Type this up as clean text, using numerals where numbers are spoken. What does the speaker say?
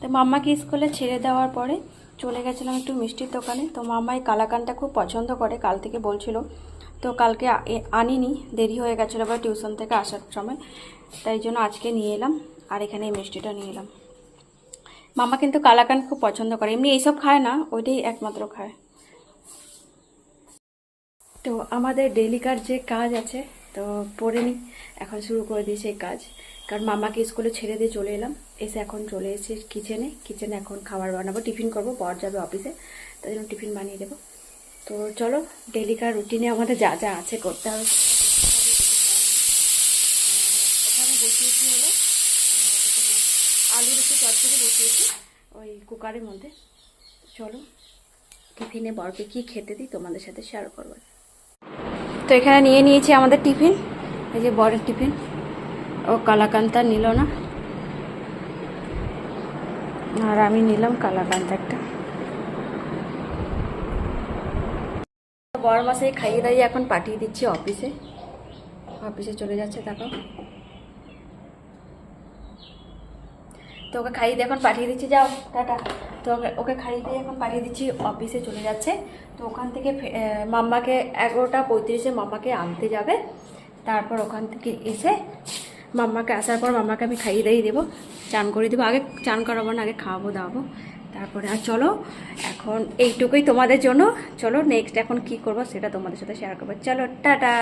তো মাম্মাকে স্কুলে ছেড়ে দেওয়ার পরে চলে গেছিলাম একটু মিষ্টির দোকানে। তো মাম্মা এই কালাকানটা খুব পছন্দ করে, কাল থেকে বলছিল। তো কালকে আনিনি, দেরি হয়ে গেছিলো বা টিউশন থেকে আসার সময়, তাই জন্য আজকে নিয়ে এলাম। আর এখানে এই মিষ্টিটা নিয়ে এলাম। মাম্মা কিন্তু কালাকান খুব পছন্দ করে, এমনি এইসব খায় না, ওইটাই একমাত্র খায়। তো আমাদের ডেলিকার যে কাজ আছে, তো পড়ে নিই, এখন শুরু করে দিয়েছি এই কাজ। কারণ মাম্মাকে স্কুলে ছেড়ে দিয়ে চলে এলাম, এসে এখন চলে এসেছি কিচেনে এখন খাবার বানাবো, টিফিন করবো, বর যাবে অফিসে, তাই জন্য টিফিন বানিয়ে দেবো। তো চলো, ডেলিকার রুটিনে আমাদের যা যা আছে করতে হবে। ওখানে বসিয়েছি হলো আলুর একটু চচ্চড়ি বসিয়েছি ওই কুকারের মধ্যে। চলো টিফিনে বরকে কী খেতে দিই তোমাদের সাথে শেয়ার করবো। তো এখানে নিয়ে নিয়েছি আমাদের টিফিন, এই যে বরের টিফিন। ও কালাকান্তা নিল না, আর আমি নিলাম কালাকান্তা একটা। বর মাসে খাইয়ে দাইয়ে এখন পাঠিয়ে দিচ্ছি অফিসে চলে যাচ্ছে। দেখো, তো ওকে খাইয়ে দিয়ে এখন পাঠিয়ে দিচ্ছি, যাও টাটা। তো ওকে খাইয়ে দিয়ে এখন পাঠিয়ে দিচ্ছি, অফিসে চলে যাচ্ছে। তো ওখান থেকে মাম্মাকে 11:35 মাম্মাকে আনতে যাবে। তারপর ওখান থেকে এসে মাম্মাকে আসার পর মাম্মাকে আমি খাইয়ে দিয়ে দেবো, চান করে দেবো। আগে চান করাবো না, আগে খাওয়াবো দাওয়াবো তারপরে। আর চলো এখন এইটুকুই তোমাদের জন্য। চলো নেক্সট এখন কি করবো সেটা তোমাদের সাথে শেয়ার করবো। চলো টাটা।